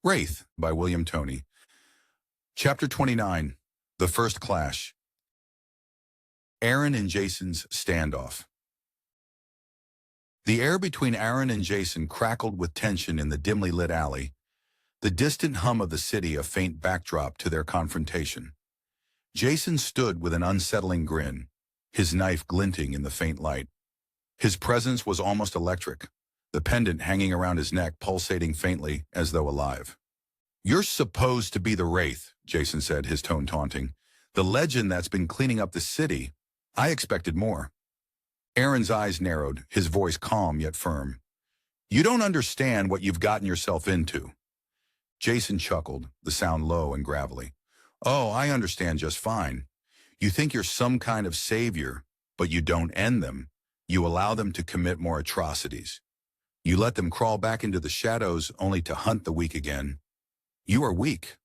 Wraith by William Toney. Chapter 29. The First Clash. Aaron and Jason's Standoff. The air between Aaron and Jason crackled with tension in the dimly lit alley, the distant hum of the city a faint backdrop to their confrontation. Jason stood with an unsettling grin, his knife glinting in the faint light. His presence was almost electric, the pendant hanging around his neck pulsating faintly as though alive. "You're supposed to be the Wraith," Jason said, his tone taunting. "The legend that's been cleaning up the city. I expected more." Aaron's eyes narrowed, his voice calm yet firm. "You don't understand what you've gotten yourself into." Jason chuckled, the sound low and gravelly. "Oh, I understand just fine. You think you're some kind of savior, but you don't end them. You allow them to commit more atrocities. You let them crawl back into the shadows only to hunt the weak again. You are weak.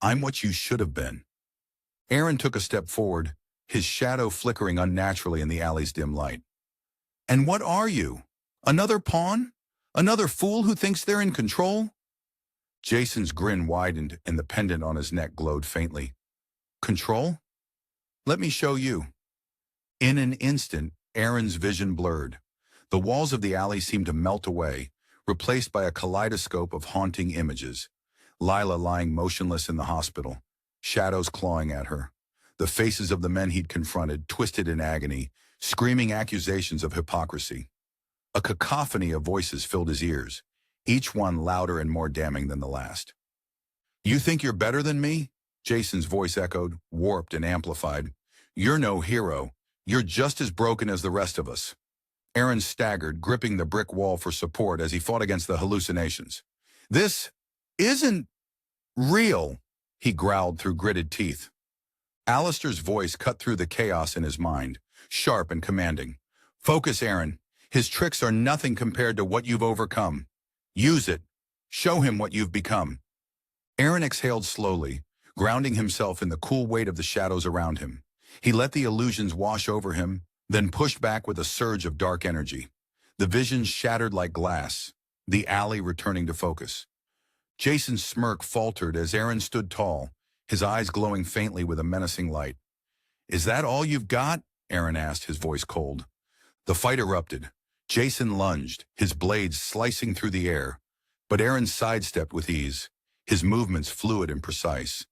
I'm what you should have been." Aaron took a step forward, his shadow flickering unnaturally in the alley's dim light. "And what are you? Another pawn? Another fool who thinks they're in control?" Jason's grin widened and the pendant on his neck glowed faintly. "Control? Let me show you." In an instant, Aaron's vision blurred. The walls of the alley seemed to melt away, replaced by a kaleidoscope of haunting images. Lilah lying motionless in the hospital, shadows clawing at her. The faces of the men he'd confronted, twisted in agony, screaming accusations of hypocrisy. A cacophony of voices filled his ears, each one louder and more damning than the last. "You think you're better than me?" Jason's voice echoed, warped and amplified. "You're no hero. You're just as broken as the rest of us." Aaron staggered, gripping the brick wall for support as he fought against the hallucinations. "This isn't real," he growled through gritted teeth. Allistor's voice cut through the chaos in his mind, sharp and commanding. "Focus, Aaron. His tricks are nothing compared to what you've overcome. Use it. Show him what you've become." Aaron exhaled slowly, grounding himself in the cool weight of the shadows around him. He let the illusions wash over him, then pushed back with a surge of dark energy. The vision shattered like glass, the alley returning to focus. Jason's smirk faltered as Aaron stood tall, his eyes glowing faintly with a menacing light. "Is that all you've got?" Aaron asked, his voice cold. The fight erupted. Jason lunged, his blades slicing through the air, but Aaron sidestepped with ease, his movements fluid and precise.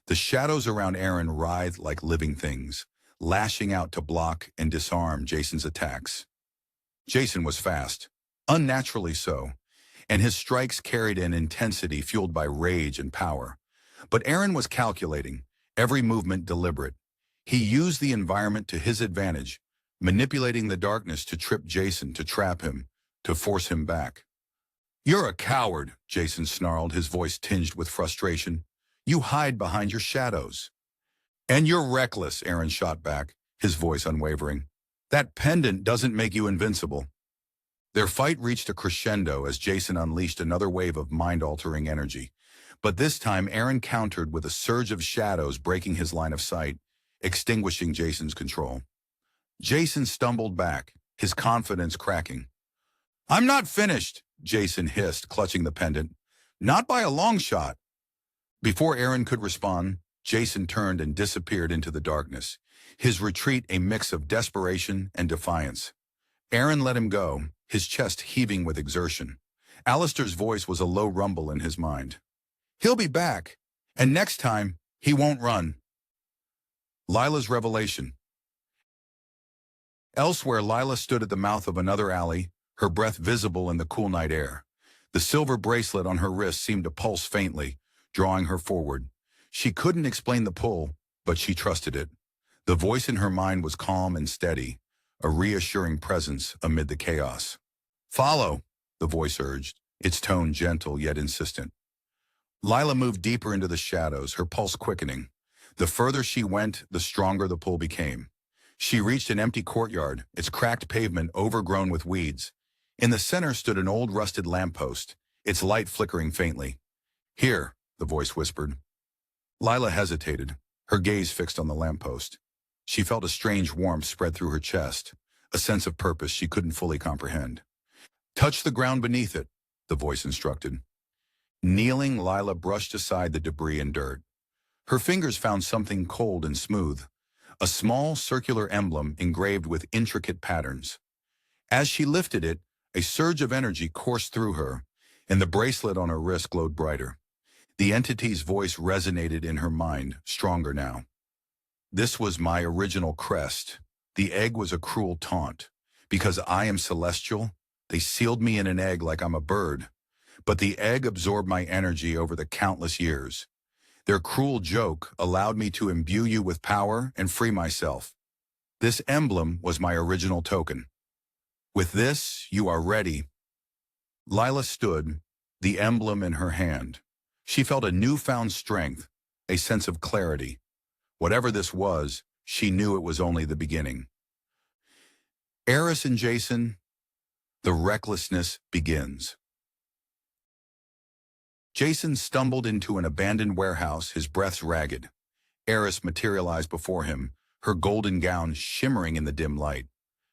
The shadows around Aaron writhed like living things, lashing out to block and disarm Jason's attacks. Jason was fast, unnaturally so, and his strikes carried an intensity fueled by rage and power. But Aaron was calculating, every movement deliberate. He used the environment to his advantage, manipulating the darkness to trip Jason, to trap him, to force him back. "You're a coward," Jason snarled, his voice tinged with frustration. "You hide behind your shadows." "And you're reckless," Aaron shot back, his voice unwavering. "That pendant doesn't make you invincible." Their fight reached a crescendo as Jason unleashed another wave of mind-altering energy. But this time, Aaron countered with a surge of shadows breaking his line of sight, extinguishing Jason's control. Jason stumbled back, his confidence cracking. "I'm not finished," Jason hissed, clutching the pendant. "Not by a long shot." Before Aaron could respond, Jason turned and disappeared into the darkness, his retreat a mix of desperation and defiance. Aaron let him go, his chest heaving with exertion. Allistor's voice was a low rumble in his mind. "He'll be back, and next time, he won't run." Lilah's revelation. Elsewhere, Lilah stood at the mouth of another alley, her breath visible in the cool night air. The silver bracelet on her wrist seemed to pulse faintly, drawing her forward. She couldn't explain the pull, but she trusted it. The voice in her mind was calm and steady, a reassuring presence amid the chaos. "Follow," the voice urged, its tone gentle yet insistent. Lilah moved deeper into the shadows, her pulse quickening. The further she went, the stronger the pull became. She reached an empty courtyard, its cracked pavement overgrown with weeds. In the center stood an old rusted lamppost, its light flickering faintly. "Here," the voice whispered. Lilah hesitated, her gaze fixed on the lamppost. She felt a strange warmth spread through her chest, a sense of purpose she couldn't fully comprehend. "Touch the ground beneath it," the voice instructed. Kneeling, Lilah brushed aside the debris and dirt. Her fingers found something cold and smooth, a small circular emblem engraved with intricate patterns. As she lifted it, a surge of energy coursed through her, and the bracelet on her wrist glowed brighter. The entity's voice resonated in her mind, stronger now. This was my original crest. The egg was a cruel taunt. Because I am celestial, they sealed me in an egg like I'm a bird. But the egg absorbed my energy over the countless years. Their cruel joke allowed me to imbue you with power and free myself. This emblem was my original token. With this, you are ready. Lilah stood, the emblem in her hand. She felt a newfound strength, a sense of clarity. Whatever this was, she knew it was only the beginning. Eris and Jason, the recklessness begins. Jason stumbled into an abandoned warehouse, his breath ragged. Eris materialized before him, her golden gown shimmering in the dim light.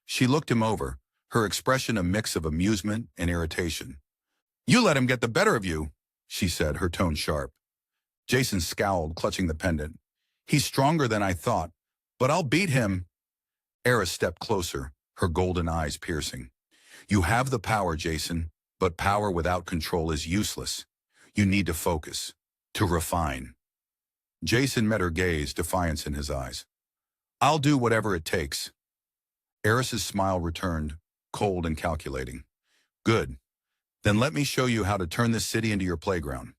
She looked him over, her expression a mix of amusement and irritation. "You let him get the better of you," she said, her tone sharp. Jason scowled, clutching the pendant. "He's stronger than I thought, but I'll beat him." Eris stepped closer, her golden eyes piercing. "You have the power, Jason, but power without control is useless. You need to focus, to refine." Jason met her gaze, defiance in his eyes. "I'll do whatever it takes." Eris's smile returned, cold and calculating. "Good. Then let me show you how to turn this city into your playground."